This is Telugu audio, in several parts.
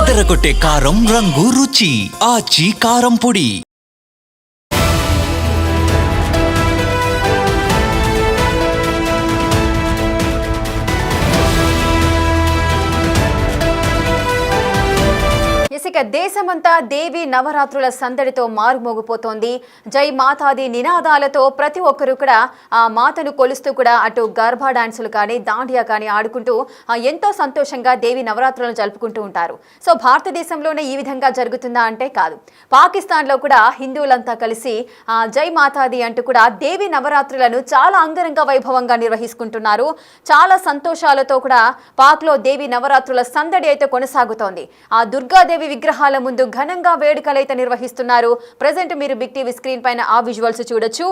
అదరగొట్టే కారం రంగు రుచి ఆచి కారం పొడి. ఇక దేశమంతా దేవి నవరాత్రుల సందడితో మారుమోగిపోతోంది. జై మాతాది నినాదాలతో ప్రతి ఒక్కరు కూడా ఆ మాతను కొలుస్తూ కూడా అటు గర్భా డాన్సులు కానీ దాండియా కానీ ఆడుకుంటూ ఎంతో సంతోషంగా దేవి నవరాత్రులను జరుపుకుంటూ ఉంటారు. సో భారతదేశంలోనే ఈ విధంగా జరుగుతుందా అంటే కాదు. పాకిస్తాన్లో కూడా హిందువులంతా కలిసి జై మాతాది అంటూ కూడా దేవి నవరాత్రులను చాలా అంగరంగ వైభవంగా నిర్వహించుకుంటున్నారు. చాలా సంతోషాలతో కూడా పాక్లో దేవి నవరాత్రుల సందడి అయితే కొనసాగుతోంది. ఆ దుర్గాదేవి విగ్రహాల ముందు ఘనంగా వేడుకలైతే నిర్వహిస్తున్నారు. ప్రెజెంట్ మీరు బిగ్ టీవీ స్క్రీన్ పైన ఆ విజువల్స్ చూడొచ్చు.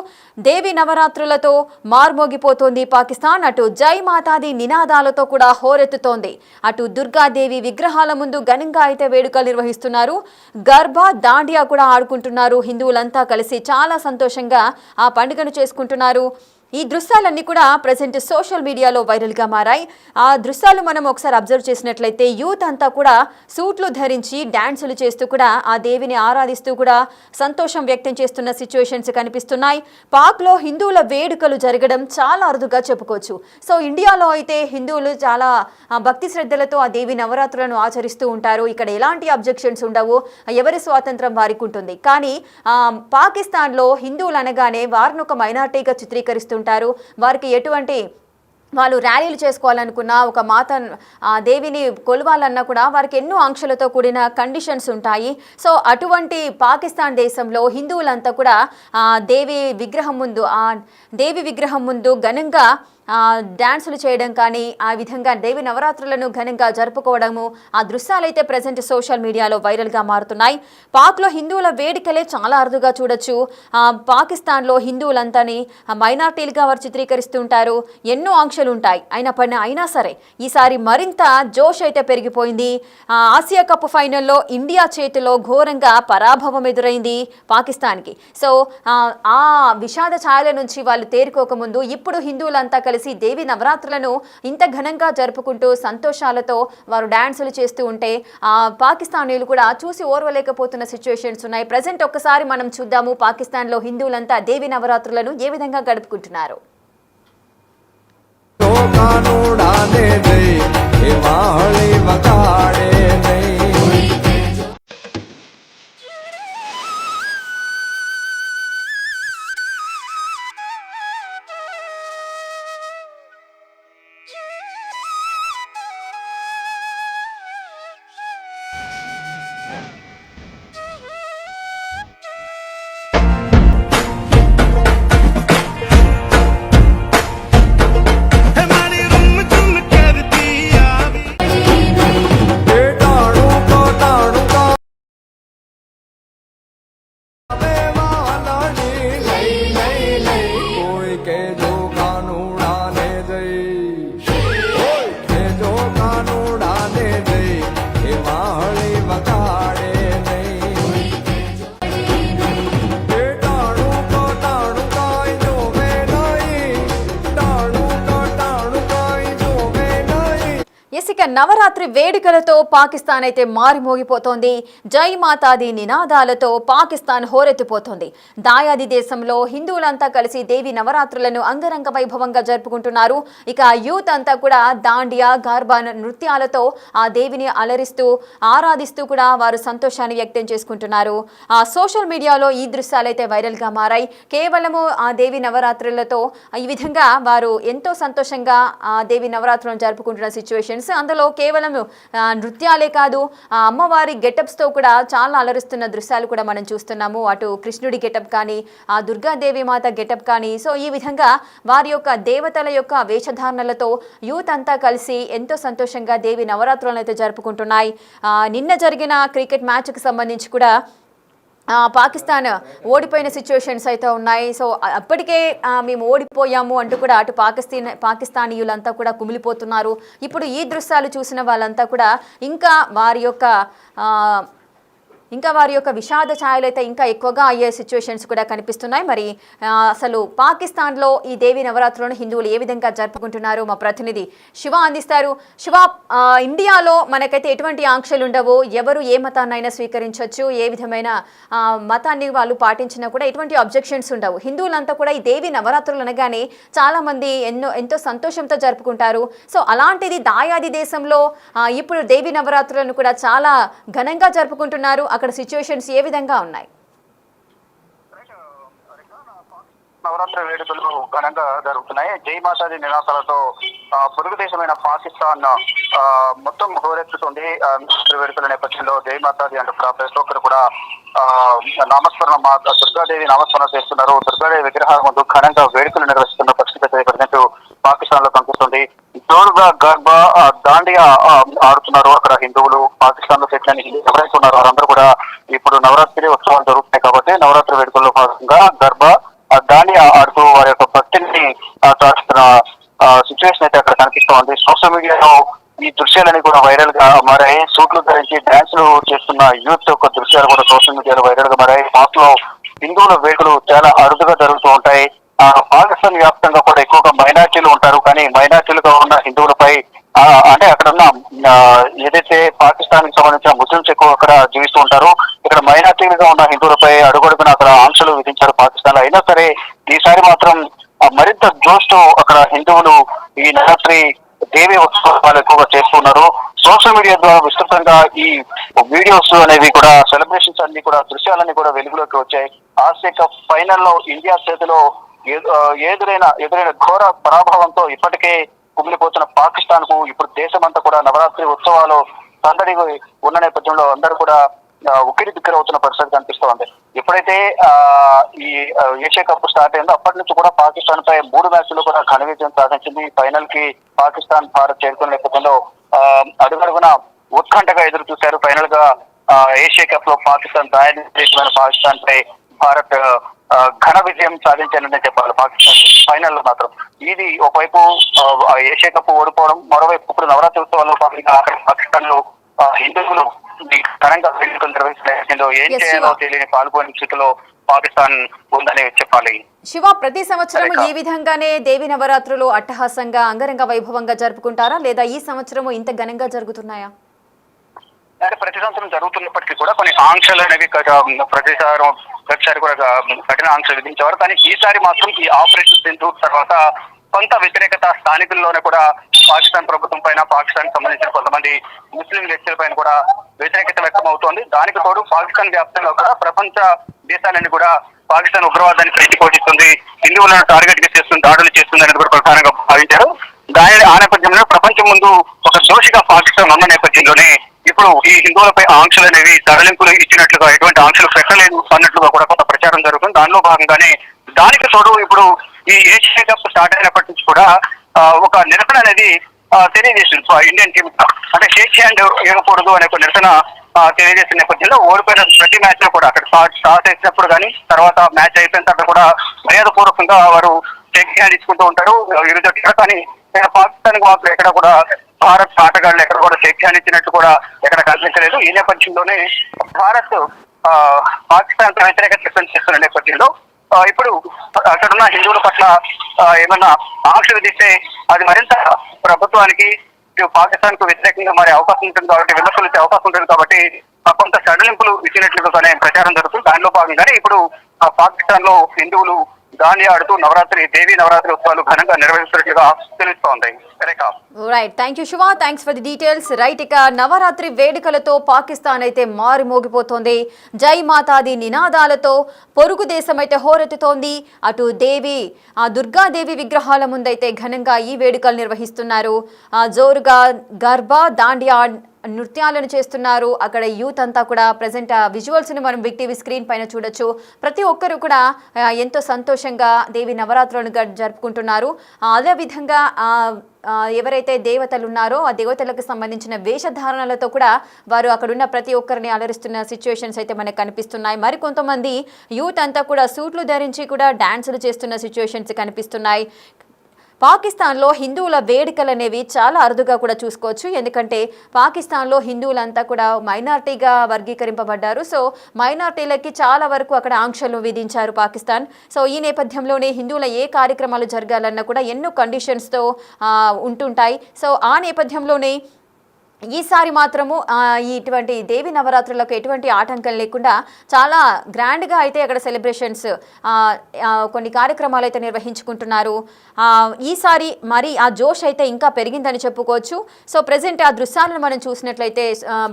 దేవి నవరాత్రులతో మార్మోగిపోతోంది పాకిస్తాన్. అటు జై మాతాది నినాదాలతో కూడా హోరెత్తుతోంది. అటు దుర్గాదేవి విగ్రహాల ముందు ఘనంగా అయితే వేడుకలు నిర్వహిస్తున్నారు. గర్భా దాండియా కూడా ఆడుకుంటున్నారు. హిందువులంతా కలిసి చాలా సంతోషంగా ఆ పండుగను చేసుకుంటున్నారు. ఈ దృశ్యాలన్నీ కూడా ప్రెసెంట్ సోషల్ మీడియాలో వైరల్గా మారాయి. ఆ దృశ్యాలు మనం ఒకసారి అబ్జర్వ్ చేసినట్లయితే యూత్ అంతా కూడా సూట్లు ధరించి డాన్సులు చేస్తూ కూడా ఆ దేవిని ఆరాధిస్తూ కూడా సంతోషం వ్యక్తం చేస్తున్న సిచ్యువేషన్స్ కనిపిస్తున్నాయి. పాక్లో హిందువుల వేడుకలు జరగడం చాలా అరుదుగా చెప్పుకోవచ్చు. సో ఇండియాలో అయితే హిందువులు చాలా భక్తి శ్రద్ధలతో ఆ దేవి నవరాత్రులను ఆచరిస్తూ ఉంటారు. ఇక్కడ ఎలాంటి అబ్జెక్షన్స్ ఉండవు, ఎవరి స్వాతంత్రం వారికి ఉంటుంది. కానీ పాకిస్తాన్లో హిందువులు అనగానే వారిని ఒక మైనారిటీగా చిత్రీకరిస్తూ వారికి ఎటువంటి వాళ్ళు ర్యాలీలు చేసుకోవాలనుకున్నా ఒక దేవిని కొలవాలన్నా కూడా వారికి ఎన్నో ఆంక్షలతో కూడిన కండిషన్స్ ఉంటాయి. సో అటువంటి పాకిస్తాన్ దేశంలో హిందువులంతా కూడా దేవి విగ్రహం ముందు ఘనంగా డాన్సులు చేయడం కానీ ఆ విధంగా దేవి నవరాత్రులను ఘనంగా జరుపుకోవడము ఆ దృశ్యాలైతే ప్రెసెంట్ సోషల్ మీడియాలో వైరల్గా మారుతున్నాయి. పాక్లో హిందువుల వేడుకలే చాలా అరుదుగా చూడొచ్చు. పాకిస్తాన్లో హిందువులంతాని మైనార్టీలుగా వారు చిత్రీకరిస్తుంటారు. ఎన్నో ఆంక్షలు ఉంటాయి. అయినా సరే ఈసారి మరింత జోష్ అయితే పెరిగిపోయింది. ఆసియా కప్ ఫైనల్లో ఇండియా చేతిలో ఘోరంగా పరాభవం ఎదురైంది పాకిస్తాన్కి. సో ఆ విషాద ఛాయల నుంచి వాళ్ళు తేరుకోకముందు ఇప్పుడు హిందువులంతా కలిసి దేవి నవరాత్రులను ఇంత ఘనంగా జరుపుకుంటూ సంతోషాలతో వారు డాన్సులు చేస్తూ ఉంటే పాకిస్తానీయులు కూడా చూసి ఓర్వలేకపోతున్న సిచ్యువేషన్స్ ఉన్నాయి. ప్రజెంట్ ఒక్కసారి మనం చూద్దాము పాకిస్తాన్లో హిందువులంతా దేవి నవరాత్రులను ఏ విధంగా గడుపుకుంటున్నారు. ఇక నవరాత్రి వేడుకలతో పాకిస్తాన్ అయితే మారిమోగిపోతోంది. జై మాతాది నినాదాలతో పాకిస్తాన్ హోరెత్తిపోతోంది. దాయాది దేశంలో హిందువులంతా కలిసి దేవి నవరాత్రులను అంగరంగ వైభవంగా జరుపుకుంటున్నారు. ఇక యూత్ అంతా కూడా దాండియా గర్బా నృత్యాలతో ఆ దేవిని అలరిస్తూ ఆరాధిస్తూ కూడా వారు సంతోషాన్ని వ్యక్తం చేసుకుంటున్నారు. ఆ సోషల్ మీడియాలో ఈ దృశ్యాలైతే వైరల్గా మారాయి. కేవలము ఆ దేవి నవరాత్రులతో ఈ విధంగా వారు ఎంతో సంతోషంగా ఆ దేవి నవరాత్రులను జరుపుకుంటున్న సిచ్యువేషన్స్. అందులో కేవలం నృత్యాలే కాదు, ఆ అమ్మవారి గెటప్స్తో కూడా చాలా అలరిస్తున్న దృశ్యాలు కూడా మనం చూస్తున్నాము. అటు కృష్ణుడి గెటప్ కానీ, ఆ దుర్గాదేవి మాత గెటప్ కానీ, సో ఈ విధంగా వారి యొక్క దేవతల యొక్క వేషధారణలతో యూత్ అంతా కలిసి ఎంతో సంతోషంగా దేవి నవరాత్రులను అయితే జరుపుకుంటున్నాయి. నిన్న జరిగిన క్రికెట్ మ్యాచ్కి సంబంధించి కూడా పాకిస్తాన్ ఓడిపోయిన సిచ్యువేషన్స్ అయితే ఉన్నాయి. సో అప్పటికే మేము ఓడిపోయాము అంటూ కూడా అటు పాకిస్తానీయులంతా కూడా కుమిలిపోతున్నారు. ఇప్పుడు ఈ దృశ్యాలు చూసిన వాళ్ళంతా కూడా ఇంకా వారి యొక్క ఇంకా వారి యొక్క విషాద ఛాయలు అయితే ఇంకా ఎక్కువగా అయ్యే సిచ్యువేషన్స్ కూడా కనిపిస్తున్నాయి. మరి అసలు పాకిస్తాన్లో ఈ దేవి నవరాత్రులను హిందువులు ఏ విధంగా జరుపుకుంటున్నారు మా ప్రతినిధి శివ అందిస్తారు. శివ, ఇండియాలో మనకైతే ఎటువంటి ఆంక్షలు ఉండవు, ఎవరు ఏ మతాన్నైనా స్వీకరించవచ్చు, ఏ విధమైన మతాన్ని వాళ్ళు పాటించినా కూడా ఎటువంటి అబ్జెక్షన్స్ ఉండవు. హిందువులంతా కూడా ఈ దేవి నవరాత్రులు అనగానే చాలా మంది ఎంతో సంతోషంతో జరుపుకుంటారు. సో అలాంటిది దాయాది దేశంలో ఇప్పుడు దేవి నవరాత్రులను కూడా చాలా ఘనంగా జరుపుకుంటున్నారు. అక్కడ సిచ్యువేషన్స్ ఏ విధంగా ఉన్నాయి? నవరాత్రి వేడుకలు ఘనంగా జరుగుతున్నాయి. జై మాతాది నినాదాలతో పొరుగు దేశమైన పాకిస్తాన్ మొత్తం హోరెత్తుతుంది. నవరాత్రి వేడుకల నేపథ్యంలో జై మాతాది అంటూ ప్రతి ఒక్కరు కూడా నామస్మరణ దుర్గాదేవి నామస్మరణ చేస్తున్నారు. దుర్గాదేవి విగ్రహాల ముందు ఘనంగా వేడుకలు నిర్వహిస్తున్న పరిస్థితి ప్రజెంట్ పాకిస్తాన్ లో కనిపిస్తుంది. జోరుగా గర్భా దాండియా ఆడుతున్నారు అక్కడ హిందువులు. పాకిస్తాన్ లో సెటిల్ అని ఎవరైతే ఉన్నారో వారందరూ కూడా ఇప్పుడు నవరాత్రి ఉత్సవాలు జరుగుతున్నాయి కాబట్టి నవరాత్రి వేడుకల్లో భాగంగా గర్భా దాండియా ఆడుతూ వారి యొక్క భక్తిని చాటుతున్న సిచ్యువేషన్ అయితే అక్కడ కనిపిస్తూ ఉంది. సోషల్ మీడియాలో ఈ దృశ్యాలని కూడా వైరల్ గా మారాయి. సూట్లు ధరించి డాన్సులు చేస్తున్న యూత్ యొక్క దృశ్యాలు కూడా సోషల్ మీడియాలో వైరల్ గా మారాయి. పాక్ లో హిందువుల వేడుకలు చాలా అరుదుగా జరుగుతూ ఉంటాయి. పాకిస్తాన్ వ్యాప్తంగా కూడా ఎక్కువగా మైనార్టీలు ఉంటారు. కానీ మైనార్టీలుగా ఉన్న హిందువులపై అంటే అక్కడ ఉన్న ఏదైతే పాకిస్తాన్ కి సంబంధించిన ముస్లింస్ ఎక్కువ అక్కడ జీవిస్తూ ఉంటారు. ఇక్కడ మైనార్టీలుగా ఉన్న హిందువులపై అడుగడుగున అక్కడ ఆంక్షలు విధించారు పాకిస్తాన్ లో. అయినా సరే ఈసారి మాత్రం మరింత జోష్తో అక్కడ హిందువులు ఈ నవరాత్రి దేవి ఉత్సవాలు ఎక్కువగా చేస్తున్నారు. సోషల్ మీడియా ద్వారా విస్తృతంగా ఈ వీడియోస్ అనేవి కూడా సెలబ్రేషన్స్ అన్ని కూడా దృశ్యాలన్నీ కూడా వెలుగులోకి వచ్చాయి. ఆసియా కప్ ఫైనల్లో ఇండియా చేతిలో ఎదురైన ఘోర పరాభవంతో ఇప్పటికే కుమిలిపోతున్న పాకిస్తాన్ కు ఇప్పుడు దేశమంతా కూడా నవరాత్రి ఉత్సవాలు సందడి ఉన్న నేపథ్యంలో అందరూ కూడా ఉక్కిరి బిక్కిరి అవుతున్న పరిస్థితి కనిపిస్తోంది. ఎప్పుడైతే ఈ ఏషియా కప్ స్టార్ట్ అయిందో అప్పటి నుంచి కూడా పాకిస్తాన్ పై 3 మ్యాచ్లు కూడా ఘన విజయం సాధించింది. ఫైనల్ కి పాకిస్తాన్ భారత్ చేరుకున్న నేపథ్యంలో అడుగడుగున ఉత్కంఠగా ఎదురు చూశారు. ఫైనల్ గా ఏషియా కప్ లో పాకిస్తాన్ దేశమైన పాకిస్తాన్ పై భారత్ ఘన విజయం సాధించాలని చెప్పాలి. పాకిస్తాన్ ఫైనల్ లో మాత్రం ఇది ఒకవైపు ఏషియా కప్ ఓడిపోవడం, మరోవైపు ఇప్పుడు నవరాత్రి ఉత్సవాల్లో పాకిస్తాన్ లో హిందువులు ఘనంగా వేడుకలు నిర్వహించలేదో ఏం చేయాలో తెలియని పాల్గొనే స్థితిలో పాకిస్తాన్ ఉందని చెప్పాలి. శివ, ప్రతి సంవత్సరం ఈ విధంగానే దేవి నవరాత్రులు అట్టహాసంగా అంగరంగ వైభవంగా జరుపుకుంటారా, లేదా ఈ సంవత్సరం ఇంత ఘనంగా జరుగుతున్నాయా? అంటే ప్రతి సంవత్సరం జరుగుతున్నప్పటికీ కూడా కొన్ని ఆంక్షలు అనేవి ప్రతిసారి కూడా కఠిన ఆంక్షలు విధించేవారు. కానీ ఈసారి మాత్రం ఈ ఆపరేషన్ సింధూర్ తర్వాత కొంత వ్యతిరేకత స్థానికుల్లోనే కూడా పాకిస్తాన్ ప్రభుత్వం పైన, పాకిస్తాన్ సంబంధించిన కొంతమంది ముస్లిం వ్యక్తుల పైన కూడా వ్యతిరేకత వ్యక్తం అవుతోంది. దానికి తోడు పాకిస్తాన్ వ్యాప్తంగా కూడా ప్రపంచ దేశాలన్నీ కూడా పాకిస్తాన్ ఉగ్రవాదాన్ని ప్రతిపోషిస్తుంది, హిందువులను టార్గెట్ గా చేస్తుంది, దాడులు చేస్తుంది అనేది కూడా ప్రధానంగా భావించారు. ఆ నేపథ్యంలో ప్రపంచం ముందు ఒక దోషిగా పాకిస్తాన్ ఉన్న నేపథ్యంలోనే ఇప్పుడు ఈ హిందువులపై ఆంక్షలు అనేవి తరలింపులు ఇచ్చినట్లుగా, ఎటువంటి ఆంక్షలు పెట్టలేదు అన్నట్లుగా కూడా కొంత ప్రచారం జరుగుతుంది. దానిలో భాగంగానే దానికి తోడు ఇప్పుడు ఈ ఏషియా కప్ స్టార్ట్ అయినప్పటి నుంచి కూడా ఒక నిరసన అనేది తెలియజేస్తుంది ఇండియన్ టీమ్. అంటే షేక్ హ్యాండ్ ఇవ్వకూడదు అనే ఒక నిరసన తెలియజేసిన నేపథ్యంలో ఓడిపోయిన ప్రతి మ్యాచ్ లో కూడా అక్కడ స్టార్ట్ చేసినప్పుడు కానీ తర్వాత మ్యాచ్ అయిపోయిన తర్వాత కూడా మర్యాద పూర్వకంగా వారు షేక్ హ్యాండ్ ఇచ్చుకుంటూ ఉంటారు ఇరు జట్లు. కానీ పాకిస్తాన్ కు మాత్రం ఎక్కడ కూడా భారత్ ఆటగాళ్లు ఎక్కడ కూడా షేక్ హ్యాండ్ ఇచ్చినట్టు కూడా ఎక్కడ కనిపించలేదు. ఈ నేపథ్యంలోనే భారత్ పాకిస్తాన్ వ్యతిరేక చర్చలు చేస్తున్న నేపథ్యంలో ఇప్పుడు అక్కడున్న హిందువుల పట్ల ఏమన్నా ఆంక్ష విధిస్తే అది మరింత ప్రభుత్వానికి, పాకిస్తాన్ కు వ్యతిరేకంగా మారే అవకాశం ఉంటుంది కాబట్టి, విమర్శలు వచ్చే అవకాశం ఉంటుంది కాబట్టి కొంత సడలింపులు ఇచ్చినట్లుగానే ప్రచారం జరుగుతుంది. దానిలో భాగంగానే ఇప్పుడు పాకిస్తాన్ లో హిందువులు దాండియా ఆడుతూ దేవి నవరాత్రి ఉత్సవాలు ఘనంగా నిర్వహిస్తున్నట్లుగా తెలుస్తోంది. Right, thank you Shiva, thanks for the details. Right, ఇక నవరాత్రి వేడుకలతో పాకిస్తాన్ అయితే మారుమోగిపోతోంది. జై మాతాది నినాదాలతో పొరుగు దేశం అయితే హోరెత్తుతోంది. అటు దుర్గాదేవి విగ్రహాల ముందైతే ఘనంగా ఈ వేడుకలు నిర్వహిస్తున్నారు. జోరుగా గర్భా దాండియా నృత్యాలను చేస్తున్నారు. అక్కడ యూత్ అంతా కూడా ప్రజెంట్ విజువల్స్ని మనం బిగ్ టీవీ స్క్రీన్ పైన చూడొచ్చు. ప్రతి ఒక్కరు కూడా ఎంతో సంతోషంగా దేవి నవరాత్రులను జరుపుకుంటున్నారు. అదేవిధంగా ఎవరైతే దేవతలు ఉన్నారో ఆ దేవతలకు సంబంధించిన వేషధారణలతో కూడా వారు అక్కడున్న ప్రతి ఒక్కరిని అలరిస్తున్న సిచ్యువేషన్స్ అయితే మనకు కనిపిస్తున్నాయి. మరి కొంతమంది యూత్ అంతా కూడా సూట్లు ధరించి కూడా డాన్సులు చేస్తున్న సిచ్యువేషన్స్ కనిపిస్తున్నాయి. పాకిస్తాన్లో హిందువుల వేడుకలు అనేవి చాలా అరుదుగా కూడా చూసుకోవచ్చు. ఎందుకంటే పాకిస్తాన్లో హిందువులంతా కూడా మైనారిటీగా వర్గీకరింపబడ్డారు. సో మైనారిటీలకి చాలా వరకు అక్కడ ఆంక్షలు విధించారు పాకిస్తాన్. సో ఈ నేపథ్యంలోనే హిందువుల ఏ కార్యక్రమాలు జరగాలన్నా కూడా ఎన్నో కండిషన్స్తో ఉంటుంటాయి. సో ఆ నేపథ్యంలోనే ఈసారి మాత్రము ఇటువంటి దేవి నవరాత్రులకు ఎటువంటి ఆటంకం లేకుండా చాలా గ్రాండ్గా అయితే అక్కడ సెలబ్రేషన్స్ కొన్ని కార్యక్రమాలు అయితే నిర్వహించుకుంటున్నారు. ఈసారి మరి ఆ జోష్ అయితే ఇంకా పెరిగిందని చెప్పుకోవచ్చు. సో ప్రజెంట్ ఆ దృశ్యాలను మనం చూసినట్లయితే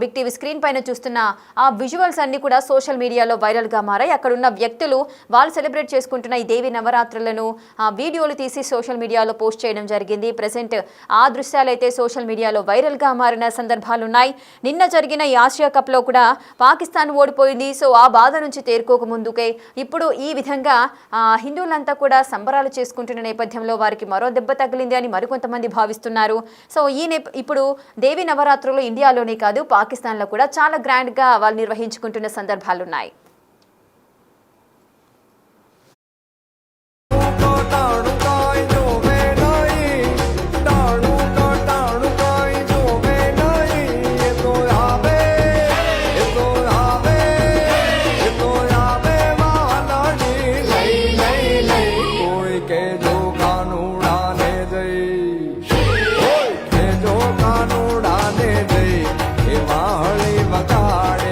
బిగ్ టీవీ స్క్రీన్ పైన చూస్తున్న ఆ విజువల్స్ అన్ని కూడా సోషల్ మీడియాలో వైరల్గా మారాయి. అక్కడ ఉన్న వ్యక్తులు వాళ్ళు సెలబ్రేట్ చేసుకుంటున్న ఈ దేవి నవరాత్రులను వీడియోలు తీసి సోషల్ మీడియాలో పోస్ట్ చేయడం జరిగింది. ప్రజెంట్ ఆ దృశ్యాలు అయితే సోషల్ మీడియాలో వైరల్గా మారిన సందర్భాలున్నాయి. నిన్న జరిగిన ఈ ఆసియా కప్లో కూడా పాకిస్తాన్ ఓడిపోయింది. సో ఆ బాధ నుంచి తేరుకోక ముందుకే ఇప్పుడు ఈ విధంగా హిందువులంతా కూడా సంబరాలు చేసుకుంటున్న నేపథ్యంలో వారికి మరో దెబ్బ తగిలింది అని మరికొంతమంది భావిస్తున్నారు. సో ఇప్పుడు దేవి నవరాత్రులు ఇండియాలోనే కాదు పాకిస్తాన్లో కూడా చాలా గ్రాండ్గా వాళ్ళు నిర్వహించుకుంటున్న సందర్భాలున్నాయి.